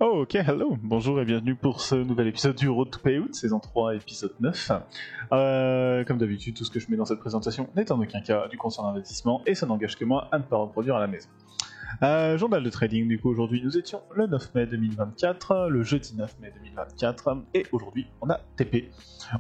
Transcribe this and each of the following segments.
Oh, ok, hello, bonjour et bienvenue pour ce nouvel épisode du Road to Payout, saison 3, épisode 9. Comme d'habitude, tout ce que je mets dans cette présentation n'est en aucun cas du conseil d'investissement et ça n'engage que moi à ne pas reproduire à la maison. Journal de trading, du coup aujourd'hui nous étions le 9 mai 2024, le jeudi 9 mai 2024, et aujourd'hui on a TP.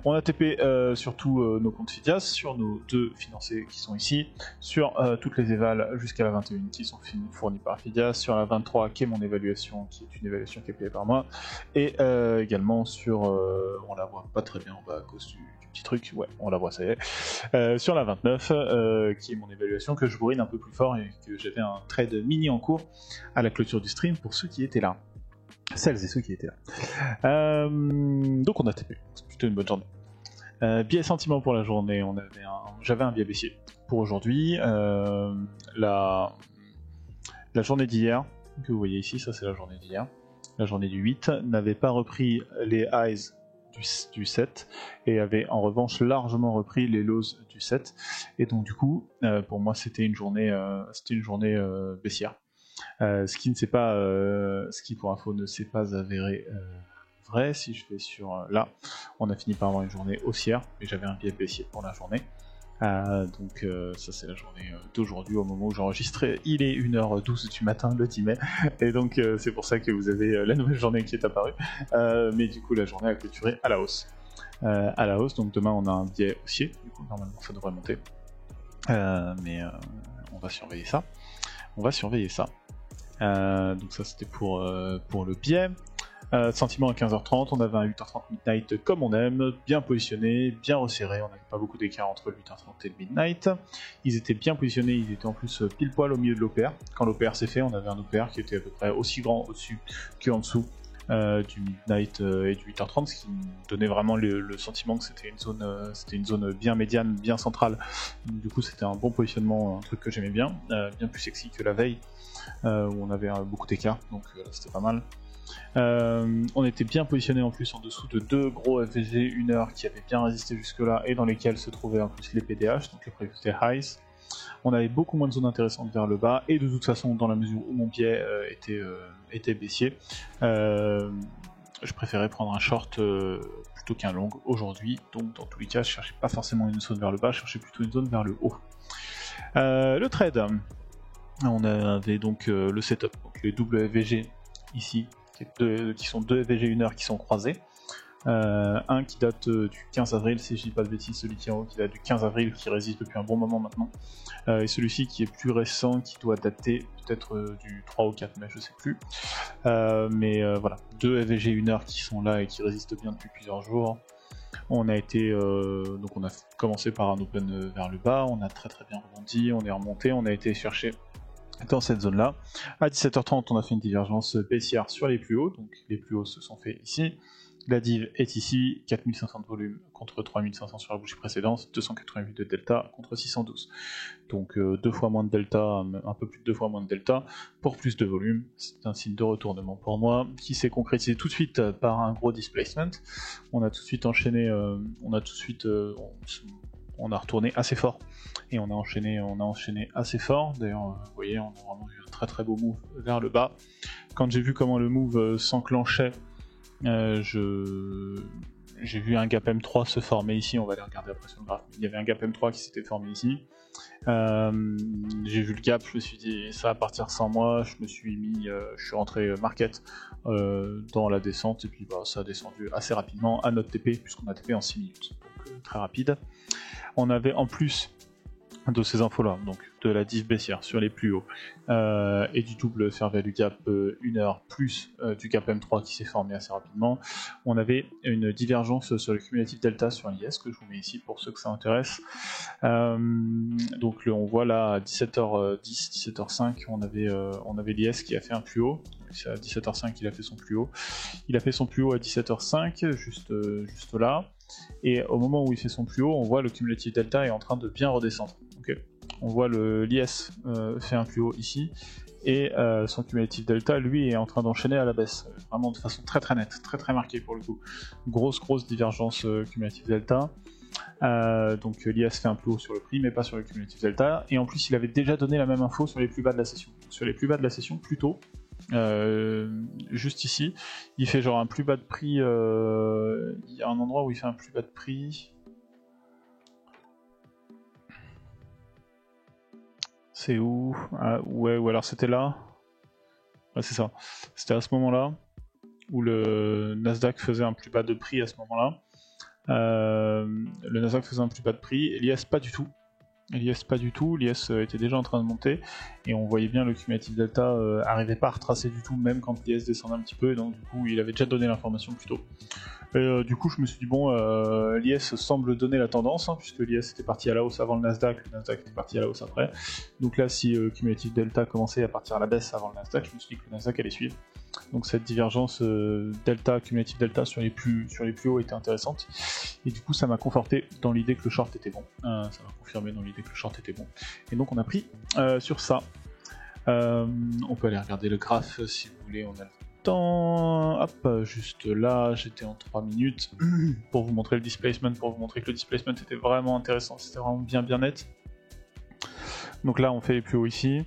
On a TP sur tous nos comptes Fidias, sur nos deux financés qui sont ici, sur toutes les évals jusqu'à la 21 qui sont fournies par Fidias, sur la 23 qui est mon évaluation, qui est une évaluation qui est payée par moi, et également sur, on la voit pas très bien en bas à cause du petit truc, ouais, on la voit, ça y est, sur la 29, qui est mon évaluation que je bourrine un peu plus fort et que j'avais un trade mini en cours à la clôture du stream pour ceux qui étaient là. Celles et ceux qui étaient là. Donc on a TP, c'est plutôt une bonne journée. Biais sentiment pour la journée, j'avais un biais baissier. Pour aujourd'hui, la journée d'hier, que vous voyez ici, ça c'est la journée d'hier, la journée du 8, n'avait pas repris les highs du 7 et avait en revanche largement repris les lows du 7, et donc du coup pour moi c'était une journée baissière, ce qui pour info ne s'est pas avéré vrai. Si je vais sur là, on a fini par avoir une journée haussière mais j'avais un biais baissier pour la journée. Donc ça c'est la journée d'aujourd'hui au moment où j'enregistre, il est 1h12 du matin le 10 mai et donc c'est pour ça que vous avez la nouvelle journée qui est apparue, mais du coup la journée a clôturé à la hausse, donc demain on a un biais haussier, du coup normalement ça devrait monter, mais on va surveiller ça, donc ça c'était pour le biais. Sentiment à 15h30, on avait un 8h30 midnight comme on aime, bien positionné, bien resserré, on n'avait pas beaucoup d'écart entre le 8h30 et le midnight. Ils étaient bien positionnés, ils étaient en plus pile poil au milieu de l'OPR. Quand l'OPR s'est fait, on avait un OPR qui était à peu près aussi grand au-dessus qu'en dessous du midnight et du 8h30, ce qui nous donnait vraiment le sentiment que c'était une zone bien médiane, bien centrale. Donc, du coup c'était un bon positionnement, un truc que j'aimais bien plus sexy que la veille où on avait beaucoup d'écart, donc c'était pas mal. On était bien positionné en plus en dessous de deux gros FVG 1 heure qui avaient bien résisté jusque là et dans lesquels se trouvaient en plus les PDH, donc les Previous Highs. On avait beaucoup moins de zones intéressantes vers le bas, et de toute façon dans la mesure où mon biais était baissier, je préférais prendre un short plutôt qu'un long aujourd'hui, donc dans tous les cas je cherchais pas forcément une zone vers le bas, je cherchais plutôt une zone vers le haut. Le trade, on avait donc le setup, donc les WFVG ici, qui sont deux FVG 1 heure qui sont croisés. Un qui date du 15 avril, si je dis pas de bêtises, celui qui est en haut qui date du 15 avril, qui résiste depuis un bon moment maintenant. Et celui-ci qui est plus récent, qui doit dater peut-être du 3 ou 4 mai, je sais plus. Mais voilà, deux FVG 1 heure qui sont là et qui résistent bien depuis plusieurs jours. On a été donc on a commencé par un open vers le bas, on a très bien rebondi, on est remonté, on a été chercher dans cette zone là. À 17h30 on a fait une divergence baissière sur les plus hauts, donc les plus hauts se sont faits ici. La div est ici, 4500 de volume contre 3500 sur la bougie précédente, 288 de delta contre 612. Donc 2 fois moins de delta, un peu plus de 2 fois moins de delta, pour plus de volume. C'est un signe de retournement pour moi, qui s'est concrétisé tout de suite par un gros displacement. On a tout de suite enchaîné, on a retourné assez fort. Et on a enchaîné assez fort. D'ailleurs, vous voyez, on a vraiment eu un très beau move vers le bas. Quand j'ai vu comment le move s'enclenchait, j'ai vu un gap M3 se former ici, on va aller regarder après sur le graphe. Il y avait un gap M3 qui s'était formé ici. J'ai vu le gap, je me suis dit ça va partir sans moi, je suis rentré market dans la descente, et puis ça a descendu assez rapidement à notre TP, puisqu'on a TP en 6 minutes, donc très rapide. On avait en plus de ces infos là, donc de la div baissière sur les plus hauts et du double fair value gap 1 heure plus du gap M3 qui s'est formé assez rapidement, on avait une divergence sur le cumulatif delta sur l'IS que je vous mets ici pour ceux que ça intéresse. Donc on voit là à 17h10, 17h05 on avait l'IS qui a fait un plus haut. C'est à 17h05 qu'il a fait son plus haut. Il a fait son plus haut à 17h05 juste là. Et au moment où il fait son plus haut, on voit le cumulatif delta est en train de bien redescendre. Okay. On voit l'IS fait un plus haut ici, et son cumulatif delta, lui, est en train d'enchaîner à la baisse, vraiment de façon très nette, très marquée pour le coup. Grosse divergence cumulatif delta. Donc l'IS fait un plus haut sur le prix, mais pas sur le cumulatif delta. Et en plus, il avait déjà donné la même info sur les plus bas de la session. Sur les plus bas de la session, plus tôt, juste ici. Il fait genre un plus bas de prix. Il y a un endroit où il fait un plus bas de prix. C'est où? Ah, ouais, ou alors c'était là. Ouais, c'est ça. C'était à ce moment-là où le Nasdaq faisait un plus bas de prix à ce moment-là. Le Nasdaq faisait un plus bas de prix. L'IS pas du tout. L'IS pas du tout, l'IS était déjà en train de monter et on voyait bien le cumulatif delta arrivait pas à retracer du tout même quand l'IS descendait un petit peu et donc du coup il avait déjà donné l'information plus tôt. Et du coup je me suis dit bon l'IS semble donner la tendance hein, puisque l'IS était parti à la hausse avant le Nasdaq était parti à la hausse après. Donc là si cumulatif delta commençait à partir à la baisse avant le Nasdaq, je me suis dit que le Nasdaq allait suivre. Donc cette divergence delta, cumulatif delta sur les plus hauts était intéressante. Et du coup ça m'a conforté dans l'idée que le short était bon. Ça m'a confirmé dans l'idée que le short était bon. Et donc on a pris sur ça. On peut aller regarder le graphe si vous voulez, on a le temps. Hop, juste là, j'étais en 3 minutes pour vous montrer le displacement, pour vous montrer que le displacement était vraiment intéressant, c'était vraiment bien net. Donc là on fait les plus hauts ici.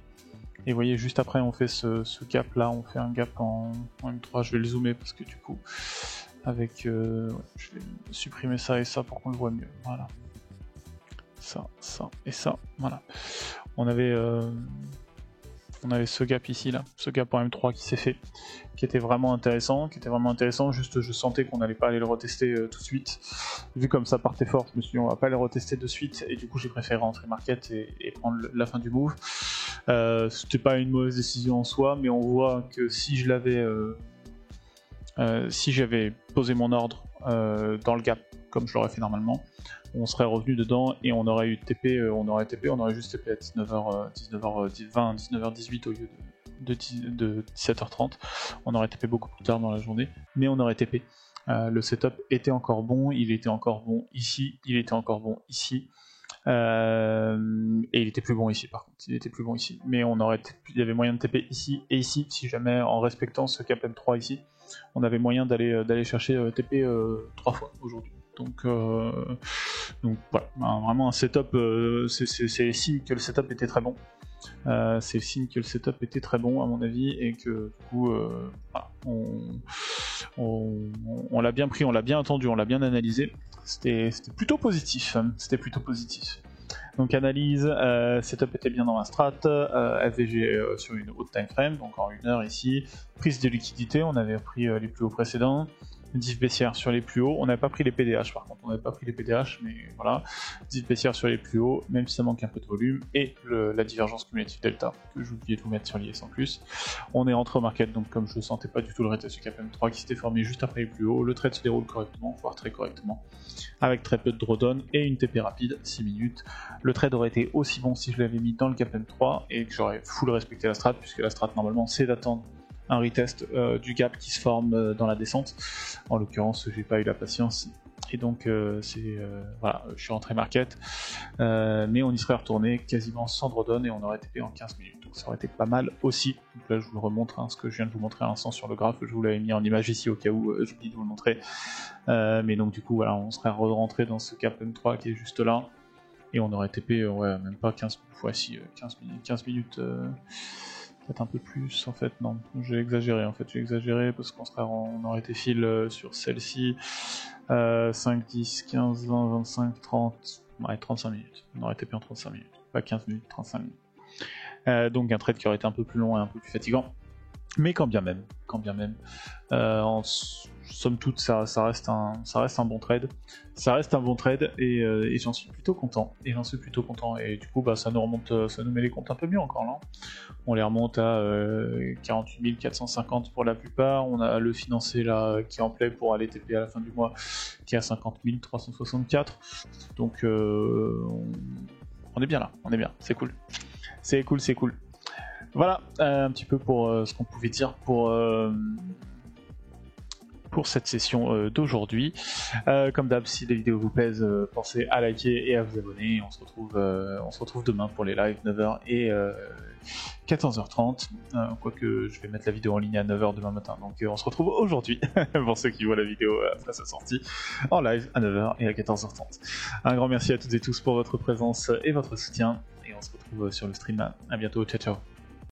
Et vous voyez, juste après, on fait ce gap là, on fait un gap en M3. Je vais le zoomer parce que du coup, avec. Ouais, je vais supprimer ça et ça pour qu'on le voit mieux. Voilà. Ça et ça. Voilà. On avait ce gap ici, là, ce gap en M3 qui s'est fait, qui était vraiment intéressant. Juste, je sentais qu'on n'allait pas aller le retester tout de suite. Vu comme ça partait fort, je me suis dit, on va pas le retester de suite. Et du coup, j'ai préféré rentrer market et prendre la fin du move. C'était pas une mauvaise décision en soi, mais on voit que si je l'avais, si j'avais posé mon ordre dans le gap comme je l'aurais fait normalement, on serait revenu dedans et on aurait eu TP, on aurait juste TP à 19h20, 19h18 au lieu de 17h30. On aurait TP beaucoup plus tard dans la journée, mais on aurait TP. Le setup était encore bon, il était encore bon ici, il était encore bon ici. Et il était plus bon ici par contre, mais il y avait moyen de TP ici et ici, si jamais en respectant ce cap M3 ici, on avait moyen d'aller chercher TP 3 fois aujourd'hui. Donc voilà, vraiment un setup, c'est le signe que le setup était très bon. C'est le signe que le setup était très bon à mon avis et que du coup voilà, on l'a bien pris, on l'a bien attendu, on l'a bien analysé. C'était plutôt positif. Donc analyse, setup était bien dans la strat, FVG sur une haute time frame, donc en 1 heure ici. Prise de liquidité, on avait pris les plus hauts précédents. Diff baissière sur les plus hauts, on n'avait pas pris les PDH par contre, mais voilà, diff baissière sur les plus hauts, même si ça manque un peu de volume, et la divergence cumulative delta, que j'ai oublié de vous mettre sur l'IS en plus. On est rentré au market, donc comme je ne sentais pas du tout le retest du cap M3 qui s'était formé juste après les plus hauts, le trade se déroule correctement, voire très correctement, avec très peu de drawdown et une TP rapide, 6 minutes. Le trade aurait été aussi bon si je l'avais mis dans le cap M3 et que j'aurais full respecté la strat, puisque la strat normalement c'est d'attendre un retest du gap qui se forme dans la descente. En l'occurrence, j'ai pas eu la patience et donc voilà, je suis rentré market, mais on y serait retourné quasiment sans drawdown et on aurait TP en 15 minutes. Donc ça aurait été pas mal aussi. Donc là, je vous le remontre, ce que je viens de vous montrer à l'instant sur le graphe. Je vous l'avais mis en image ici au cas où j'oublie de vous le montrer. Mais donc du coup, voilà, on serait rentré dans ce cap M3 qui est juste là et on aurait TP, ouais, même pas 15 fois si 15 minutes. Peut-être un peu plus en fait, non, j'ai exagéré parce on aurait été fil sur celle-ci 5, 10, 15, 20, 25, 30, ouais 35 minutes, on aurait TP en 35 minutes, pas 15 minutes, 35 minutes. Donc un trade qui aurait été un peu plus long et un peu plus fatigant, mais quand bien même, en somme toute ça reste un bon trade, et j'en suis plutôt content, et du coup ça nous met les comptes un peu mieux encore là. On les remonte à 48 450 pour la plupart. On a le financé là qui est en play pour aller TP à la fin du mois qui est à 50 364. Donc on est bien là, c'est cool. Voilà un petit peu pour ce qu'on pouvait dire pour cette session d'aujourd'hui. Comme d'hab, si les vidéos vous plaisent, pensez à liker et à vous abonner. On se retrouve demain pour les lives 9h et 14h30. Quoique je vais mettre la vidéo en ligne à 9h demain matin. Donc on se retrouve aujourd'hui, pour ceux qui voient la vidéo après sa sortie, en live à 9h et à 14h30. Un grand merci à toutes et tous pour votre présence et votre soutien. Et on se retrouve sur le stream. À bientôt, ciao ciao.